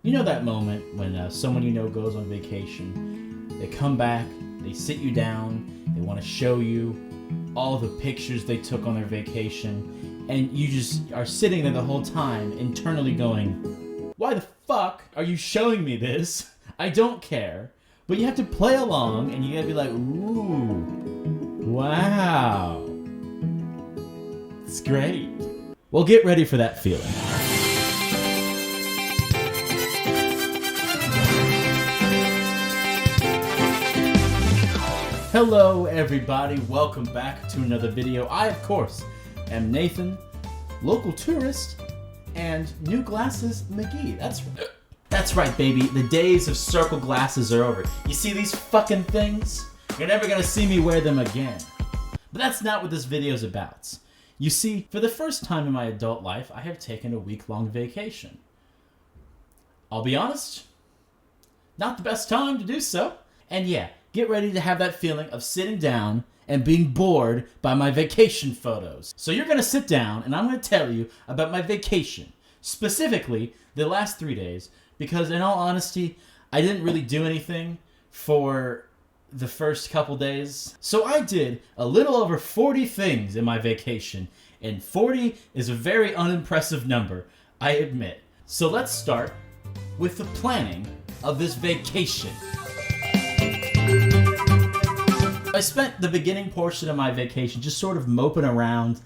You know that moment when someone you know goes on vacation, they come back, they sit you down, they want to show you all the pictures they took on their vacation, and you just are sitting there the whole time internally going, why the fuck are you showing me this? I don't care. But you have to play along and you gotta be like, ooh, wow. It's great. Well, get ready for that feeling. Hello everybody, welcome back to another video. I, of course, am Nathan, local tourist, and New Glasses McGee. That's right, baby. The days of circle glasses are over. You see these fucking things? You're never gonna see me wear them again. But that's not what this video's about. You see, for the first time in my adult life, I have taken a week-long vacation. I'll be honest, not the best time to do so. And yeah, get ready to have that feeling of sitting down and being bored by my vacation photos. So you're gonna sit down and I'm gonna tell you about my vacation. Specifically, the last 3 days, because in all honesty, I didn't really do anything for the first couple days. So I did a little over 40 things in my vacation, and 40 is a very unimpressive number, I admit. So let's start with the planning of this vacation. I spent the beginning portion of my vacation just sort of moping around,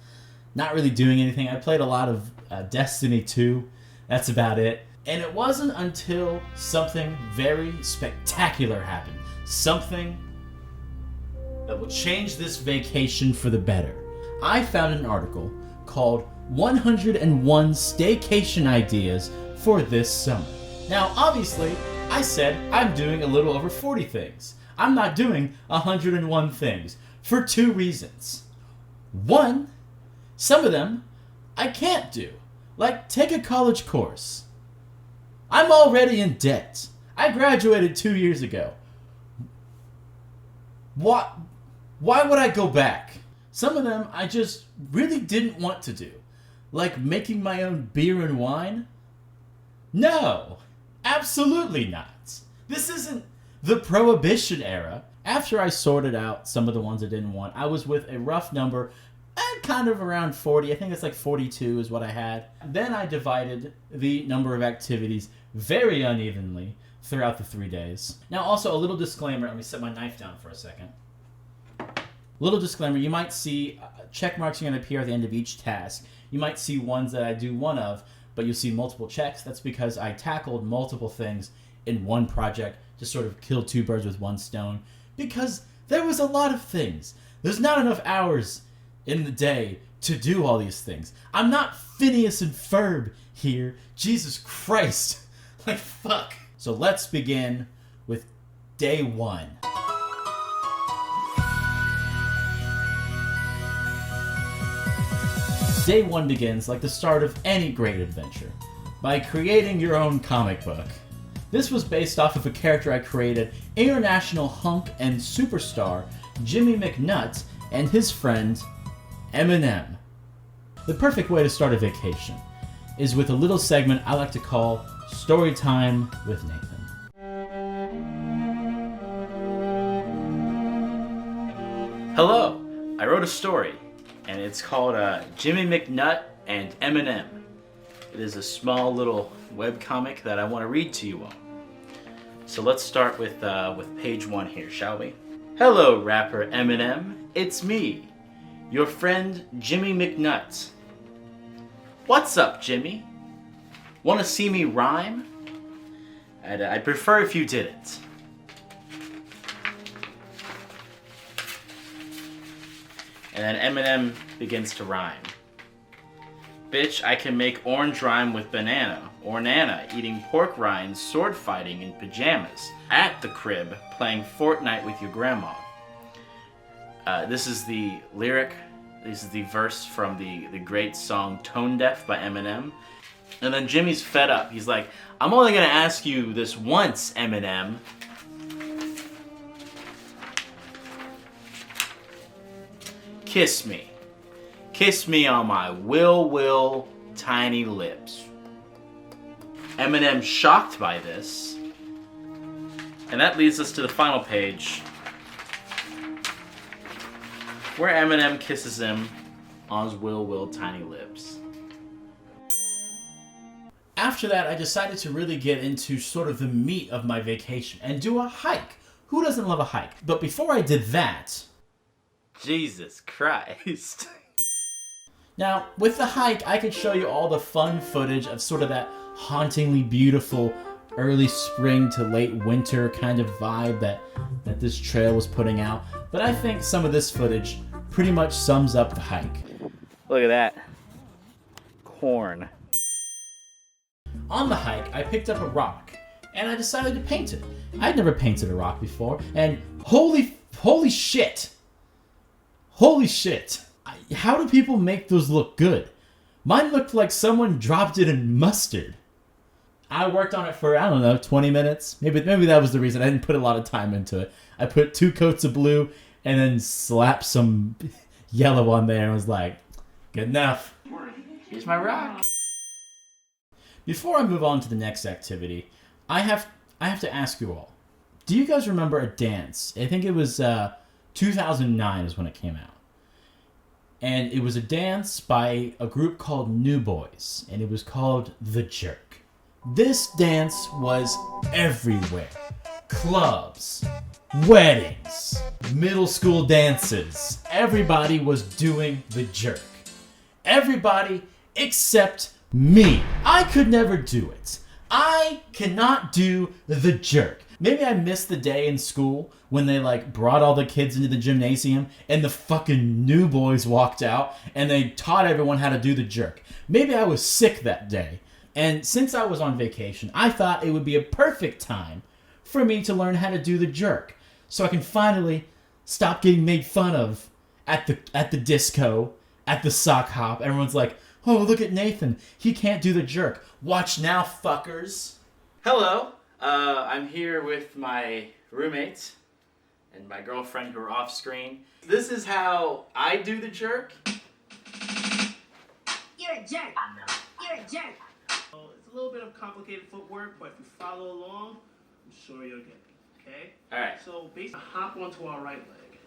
not really doing anything. I played a lot of Destiny 2. That's about it. And it wasn't until something very spectacular happened. Something that will change this vacation for the better. I found an article called 101 Staycation Ideas for This Summer. Now, obviously, I said I'm doing a little over 40 things. I'm not doing 101 things for two reasons. One, some of them I can't do. Like, take a college course. I'm already in debt. I graduated 2 years ago. Why would I go back? Some of them I just really didn't want to do. Like making my own beer and wine? No, absolutely not. This isn't the Prohibition era. After I sorted out some of the ones I didn't want, I was with a rough number, kind of around 40. I think it's like 42 is what I had. Then I divided the number of activities very unevenly throughout the 3 days. Now also a little disclaimer, let me set my knife down for a second. Little disclaimer, you might see check marks are going to appear at the end of each task. You might see ones that I do one of, but you'll see multiple checks. That's because I tackled multiple things in one project to sort of kill two birds with one stone. Because there was a lot of things. There's not enough hours in the day to do all these things. I'm not Phineas and Ferb here. Jesus Christ. Like, fuck. So let's begin with day one. Day one begins like the start of any great adventure, by creating your own comic book. This was based off of a character I created, international hunk and superstar Jimmy McNutt and his friend Eminem. The perfect way to start a vacation is with a little segment I like to call Story Time with Nathan. Hello, I wrote a story, and it's called Jimmy McNutt and Eminem. It is a small little webcomic that I want to read to you all. So let's start with page one here, shall we? Hello, rapper Eminem. It's me, your friend Jimmy McNutt. What's up, Jimmy? Want to see me rhyme? I'd prefer if you didn't. And then Eminem begins to rhyme. Bitch, I can make orange rhyme with banana, or nana, eating pork rinds, sword fighting in pajamas, at the crib, playing Fortnite with your grandma. This is the lyric, this is the verse from the great song Tone Deaf by Eminem. And then Jimmy's fed up. He's like, I'm only gonna ask you this once, Eminem. Kiss me. Kiss me on my will tiny lips. Eminem shocked by this. And that leads us to the final page, where Eminem kisses him on his will tiny lips. After that, I decided to really get into sort of the meat of my vacation and do a hike. Who doesn't love a hike? But before I did that... Jesus Christ. Now, with the hike, I could show you all the fun footage of sort of that hauntingly beautiful early spring to late winter kind of vibe that this trail was putting out. But I think some of this footage pretty much sums up the hike. Look at that. Corn. On the hike, I picked up a rock, and I decided to paint it. I'd never painted a rock before, and holy shit! Holy shit! How do people make those look good? Mine looked like someone dropped it in mustard. I worked on it for, I don't know, 20 minutes. Maybe that was the reason. I didn't put a lot of time into it. I put 2 coats of blue, and then slapped some yellow on there, and was like, good enough. Here's my rock. Before I move on to the next activity, I have to ask you all. Do you guys remember a dance? I think it was 2009 is when it came out. And it was a dance by a group called New Boys, and it was called The Jerk. This dance was everywhere. Clubs, weddings, middle school dances. Everybody was doing The Jerk. Everybody except me. I could never do it. I cannot do The Jerk. Maybe I missed the day in school when they brought all the kids into the gymnasium and the fucking New Boys walked out and they taught everyone how to do The Jerk. Maybe I was sick that day. And since I was on vacation, I thought it would be a perfect time for me to learn how to do The Jerk, so I can finally stop getting made fun of at the disco, at the sock hop. Everyone's like, oh, look at Nathan. He can't do The Jerk. Watch now, fuckers. Hello. I'm here with my roommate and my girlfriend who are off screen. This is how I do The Jerk. You're a jerk. You're a jerk. It's a little bit of complicated footwork, but if you follow along, I'm sure you'll get it. Okay? Alright. So basically, hop onto our right leg.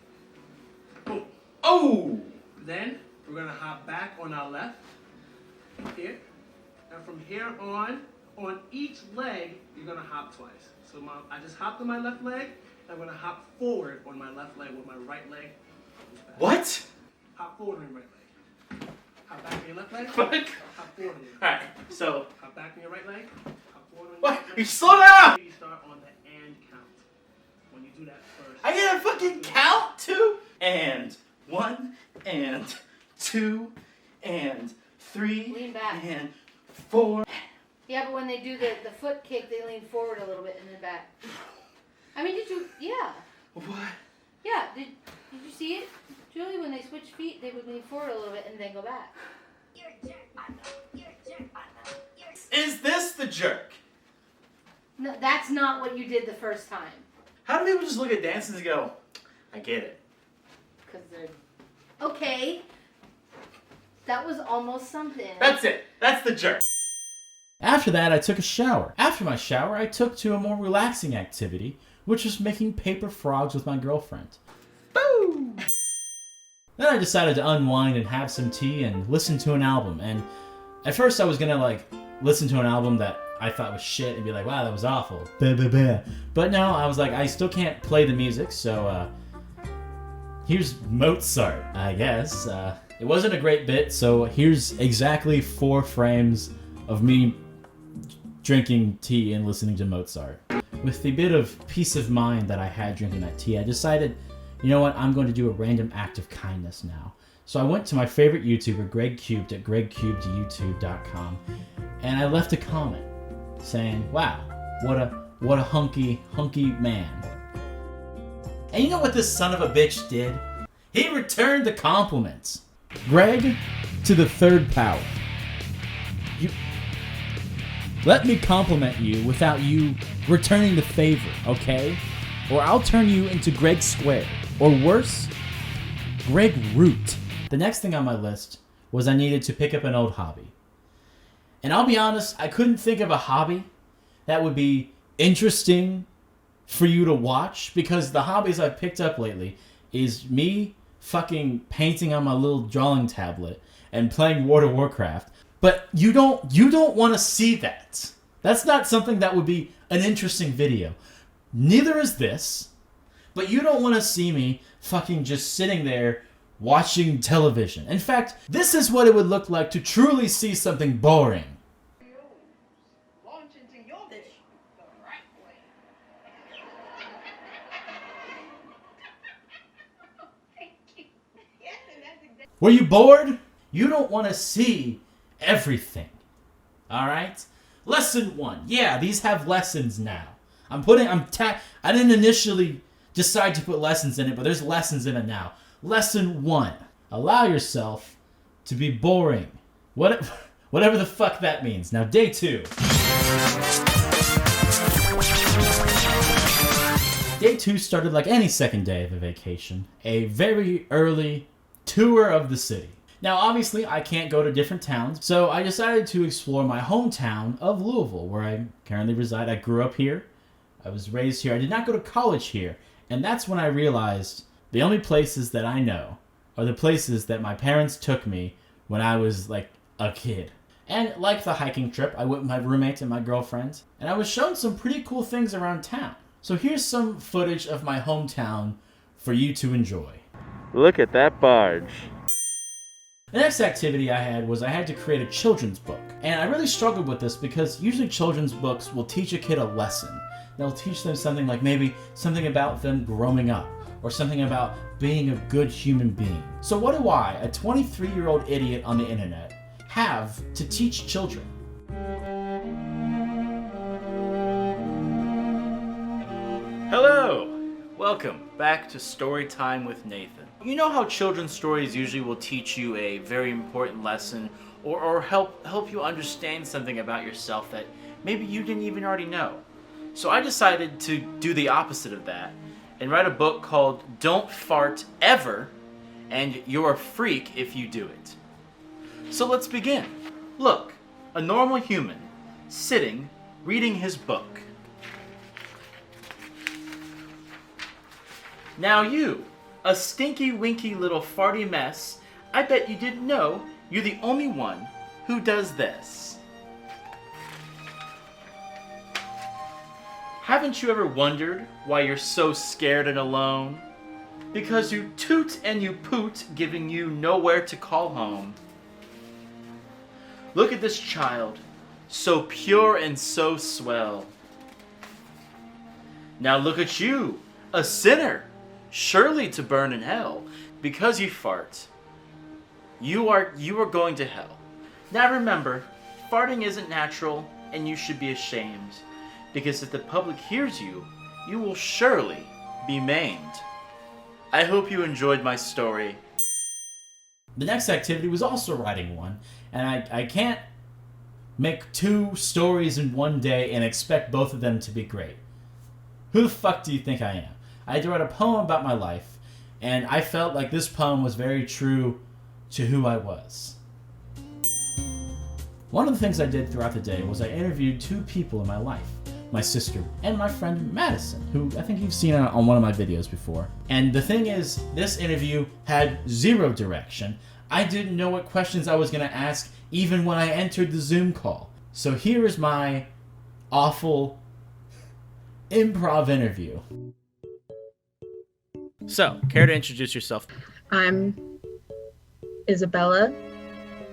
Boom. Oh! Then we're gonna hop back on our left. Here. And from here on each leg, you're gonna hop twice. So I just hopped on my left leg, and I'm gonna hop forward on my left leg with my right leg. What? Hop forward on your right leg. Hop back on your left leg. Fuck. Hop forward on your right leg. Alright, so... Hop back on your right leg. Hop forward on your What? right leg. You slow down! You start on the and count. When you do that first. I gotta fucking count too? And 1, and 2, and 3, Lean back. and 4. Yeah, but when they do the foot kick, they lean forward a little bit and then back. I mean, yeah. What? Yeah, did you see it? Julie, when they switch feet, they would lean forward a little bit and then go back. You're a jerk. I know. You're a jerk. I know. Is this The Jerk? No, that's not what you did the first time. How do people just look at dances and go, I get it? Because they're... Okay. That was almost something. That's it. That's The Jerk. After that, I took a shower. After my shower, I took to a more relaxing activity, which was making paper frogs with my girlfriend. Boo! Then I decided to unwind and have some tea and listen to an album. And at first I was gonna listen to an album that I thought was shit and be like, wow, that was awful. Bah, bah, bah. But no, I was like, I still can't play the music, so here's Mozart, I guess. It wasn't a great bit, so here's exactly 4 frames of me drinking tea and listening to Mozart. With the bit of peace of mind that I had drinking that tea, I decided, you know what, I'm going to do a random act of kindness now. So I went to my favorite YouTuber, Greg Cubed, at gregcubedyoutube.com, and I left a comment saying, wow, what a hunky man. And you know what this son of a bitch did? He returned the compliments. Greg, to the 3rd power. Let me compliment you without you returning the favor, okay? Or I'll turn you into Greg Square. Or worse, Greg Root. The next thing on my list was I needed to pick up an old hobby. And I'll be honest, I couldn't think of a hobby that would be interesting for you to watch, because the hobbies I've picked up lately is me fucking painting on my little drawing tablet and playing World of Warcraft. But you don't want to see that. That's not something that would be an interesting video. Neither is this. But you don't want to see me fucking just sitting there watching television. In fact, this is what it would look like to truly see something boring. Were you bored? You don't want to see everything. Alright? Lesson 1. Yeah, these have lessons now. I didn't initially decide to put lessons in it, but there's lessons in it now. Lesson 1. Allow yourself to be boring. Whatever the fuck that means. Now, day 2. Day 2 started like any second day of a vacation. A very early tour of the city. Now, obviously, I can't go to different towns, so I decided to explore my hometown of Louisville, where I currently reside. I grew up here. I was raised here. I did not go to college here. And that's when I realized the only places that I know are the places that my parents took me when I was, like, a kid. And like the hiking trip, I went with my roommate and my girlfriend, and I was shown some pretty cool things around town. So here's some footage of my hometown for you to enjoy. Look at that barge. The next activity I had was I had to create a children's book. And I really struggled with this because usually children's books will teach a kid a lesson. They'll teach them something like maybe something about them growing up or something about being a good human being. So what do I, a 23-year-old idiot on the internet, have to teach children? Hello! Welcome back to Storytime with Nathan. You know how children's stories usually will teach you a very important lesson or help you understand something about yourself that maybe you didn't even already know. So I decided to do the opposite of that and write a book called Don't Fart Ever, and You're a Freak If You Do It. So let's begin. Look, a normal human sitting reading his book. Now you, a stinky winky little farty mess, I bet you didn't know you're the only one who does this. Haven't you ever wondered why you're so scared and alone? Because you toot and you poot, giving you nowhere to call home. Look at this child, so pure and so swell. Now look at you, a sinner, surely to burn in hell, because you fart. You are going to hell. Now remember, farting isn't natural, and you should be ashamed, because if the public hears you, you will surely be maimed. I hope you enjoyed my story. The next activity was also writing one, and I can't make 2 stories in one day and expect both of them to be great. Who the fuck do you think I am? I had to write a poem about my life, and I felt like this poem was very true to who I was. One of the things I did throughout the day was I interviewed 2 people in my life. My sister and my friend Madison, who I think you've seen on one of my videos before. And the thing is, this interview had 0 direction. I didn't know what questions I was going to ask even when I entered the Zoom call. So here is my awful improv interview. So, care to introduce yourself? I'm Isabella,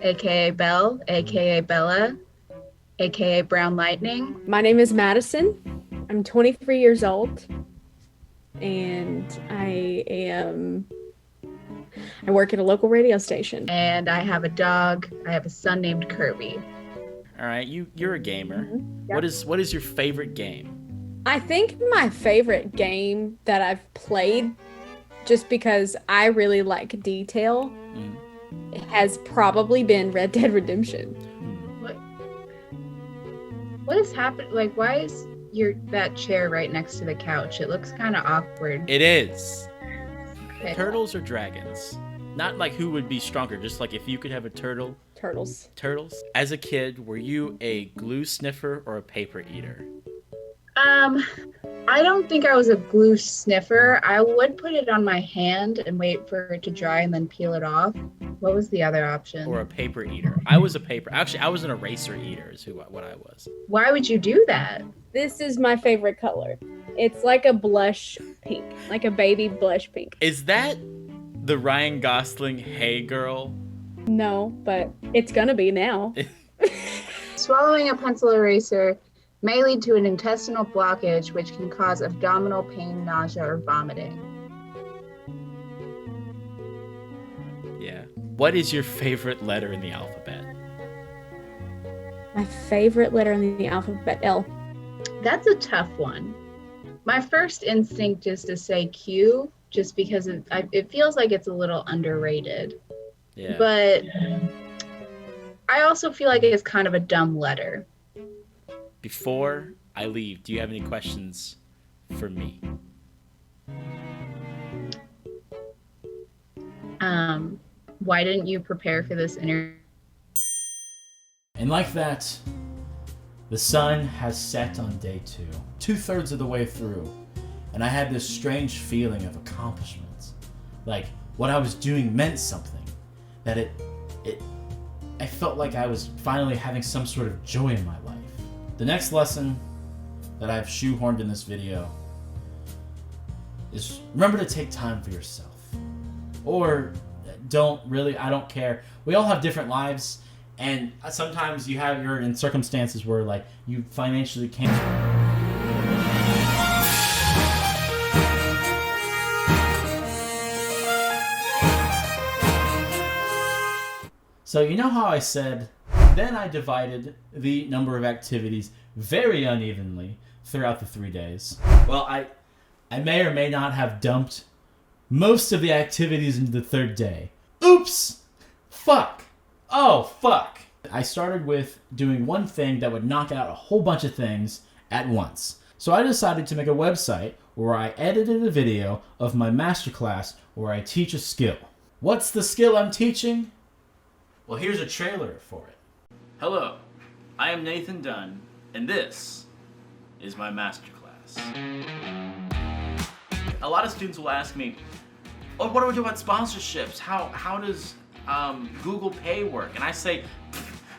aka Belle, aka Bella, aka Brown Lightning. My name is Madison. I'm 23 years old, and I work at a local radio station. And I have a dog. I have a son named Kirby. All right, you're a gamer. Mm-hmm. Yep. What is your favorite game? I think my favorite game that I've played, just because I really like detail, has probably been Red Dead Redemption. What has happened? Like, why is that chair right next to the couch? It looks kind of awkward. It is. Okay. Turtles or dragons? Not like who would be stronger, just like if you could have a turtle Turtles. Turtles. As a kid, were you a glue sniffer or a paper eater? I don't think I was a glue sniffer. I would put it on my hand and wait for it to dry and then peel it off. What was the other option? Or a paper eater? I was an eraser eater is what I was. Why would you do that? This is my favorite color. It's like a blush pink, like a baby blush pink. Is that the Ryan Gosling Hey Girl? No, but it's gonna be now. Swallowing a pencil eraser may lead to an intestinal blockage, which can cause abdominal pain, nausea, or vomiting. Yeah. What is your favorite letter in the alphabet? My favorite letter in the alphabet, L. That's a tough one. My first instinct is to say Q, just because it feels like it's a little underrated. Yeah. But I also feel like it's kind of a dumb letter. Before I leave, do you have any questions for me? Why didn't you prepare for this interview? And like that, the sun has set on day 2, 2/3 of the way through, and I had this strange feeling of accomplishment. Like what I was doing meant something. That I felt like I was finally having some sort of joy in my life. The next lesson that I've shoehorned in this video is remember to take time for yourself. Or I don't care. We all have different lives, and sometimes you're in circumstances where like you financially can't. So you know how I said, then I divided the number of activities very unevenly throughout the 3 days. Well, I may or may not have dumped most of the activities into the 3rd day. Oops! Fuck! Oh, fuck! I started with doing one thing that would knock out a whole bunch of things at once. So I decided to make a website where I edited a video of my masterclass where I teach a skill. What's the skill I'm teaching? Well, here's a trailer for it. Hello, I am Nathan Dunn, and this is my masterclass. A lot of students will ask me, oh, what do we do about sponsorships? How does Google Pay work? And I say,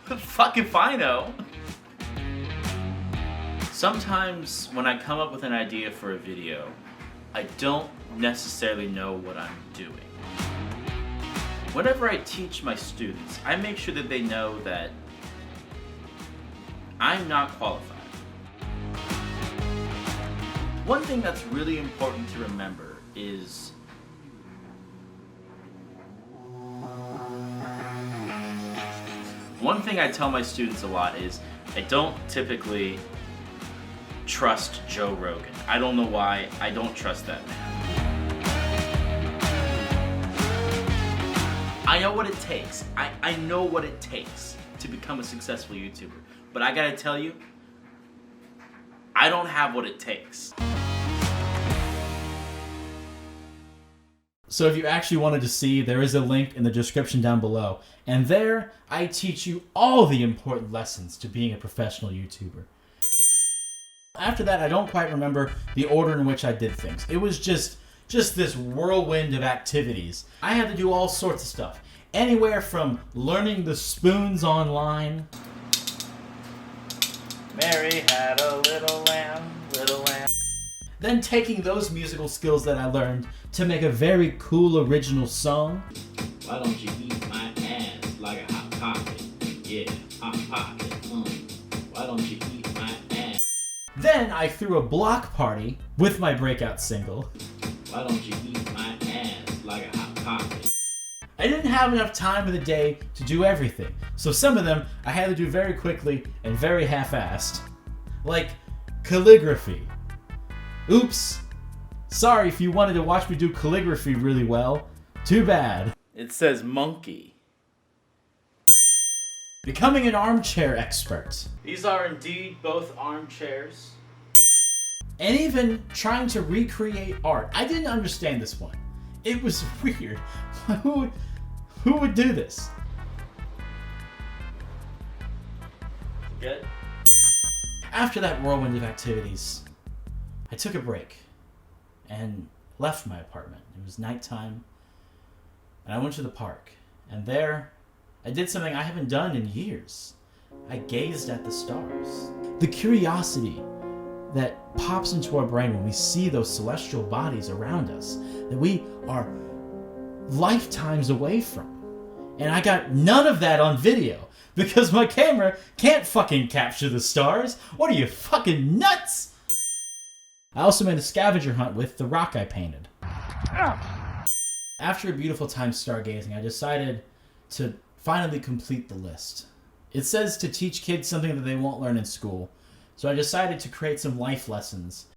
fucking fino. Sometimes when I come up with an idea for a video, I don't necessarily know what I'm doing. Whenever I teach my students, I make sure that they know that I'm not qualified. One thing that's really important to remember is one thing I tell my students a lot is I don't typically trust Joe Rogan. I don't know why I don't trust that man. I know what it takes. I know what it takes to become a successful YouTuber. But I gotta tell you, I don't have what it takes. So if you actually wanted to see, there is a link in the description down below. And there, I teach you all the important lessons to being a professional YouTuber. After that, I don't quite remember the order in which I did things. It was just this whirlwind of activities. I had to do all sorts of stuff. Anywhere from learning the spoons online. Mary had a little lamb, little lamb. Then taking those musical skills that I learned to make a very cool original song. Why don't you eat my ass like a hot pocket? Yeah, hot pocket. Why don't you eat my ass? Then I threw a block party with my breakout single. Why don't you eat my ass like a hot pocket? I didn't have enough time in the day to do everything, so some of them I had to do very quickly and very half-assed. Like calligraphy. Oops. Sorry if you wanted to watch me do calligraphy really well. Too bad. It says monkey. Becoming an armchair expert. These are indeed both armchairs. And even trying to recreate art. I didn't understand this one. It was weird. Who would do this? Good. After that whirlwind of activities, I took a break and left my apartment. It was nighttime, and I went to the park. And there, I did something I haven't done in years. I gazed at the stars. The curiosity that pops into our brain when we see those celestial bodies around us that we are lifetimes away from. And I got none of that on video because my camera can't fucking capture the stars. What are you, fucking nuts? I also made a scavenger hunt with the rock I painted. After a beautiful time stargazing, I decided to finally complete the list. It says to teach kids something that they won't learn in school, so I decided to create some life lessons.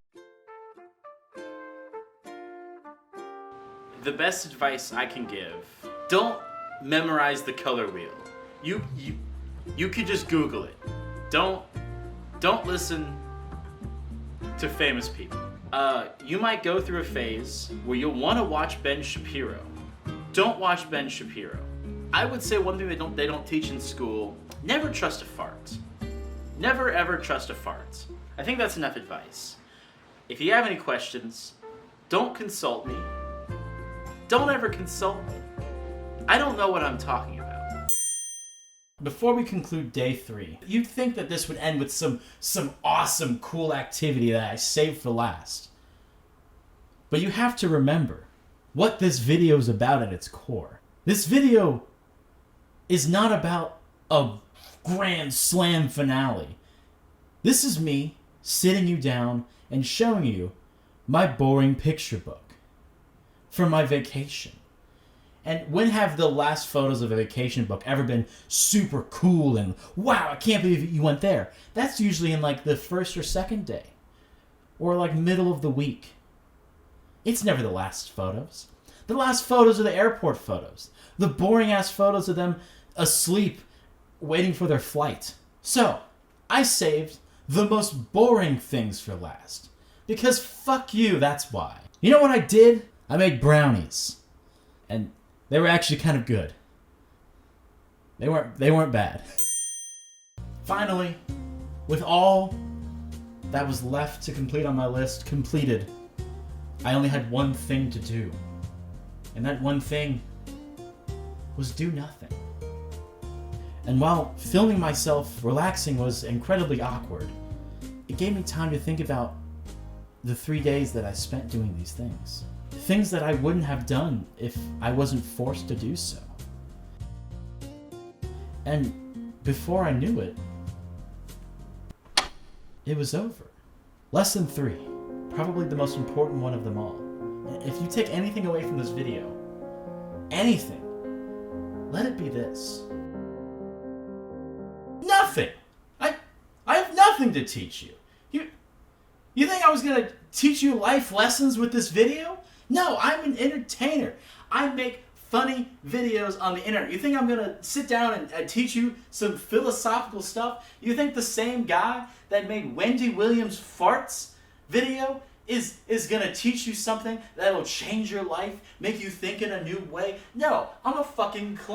The best advice I can give: don't memorize the color wheel. You could just Google it. Don't listen to famous people. You might go through a phase where you'll want to watch Ben Shapiro. Don't watch Ben Shapiro. I would say one thing they don't teach in school: never trust a fart. Never ever trust a fart. I think that's enough advice. If you have any questions, don't consult me. Don't ever consult me. I don't know what I'm talking about. Before we conclude day 3, you'd think that this would end with some awesome, cool activity that I saved for last. But you have to remember what this video is about at its core. This video is not about a grand slam finale. This is me sitting you down and showing you my boring picture book for my vacation. And when have the last photos of a vacation book ever been super cool and wow, I can't believe you went there? That's usually in like the first or second day or like middle of the week. It's never the last photos. The last photos are the airport photos. The boring ass photos of them asleep waiting for their flight. So, I saved the most boring things for last. Because fuck you, that's why. You know what I did? I made brownies. And they were actually kind of good. They weren't bad. Finally, with all that was left to complete on my list completed, I only had one thing to do. And that one thing was do nothing. And while filming myself relaxing was incredibly awkward, it gave me time to think about the 3 days that I spent doing these things. Things that I wouldn't have done if I wasn't forced to do so. And before I knew it, it was over. Lesson 3, probably the most important one of them all. If you take anything away from this video, anything, let it be this. Nothing! I have nothing to teach you. You think I was gonna teach you life lessons with this video? No, I'm an entertainer. I make funny videos on the internet. You think I'm gonna sit down and teach you some philosophical stuff? You think the same guy that made Wendy Williams farts video is gonna teach you something that'll change your life, make you think in a new way? No, I'm a fucking clown.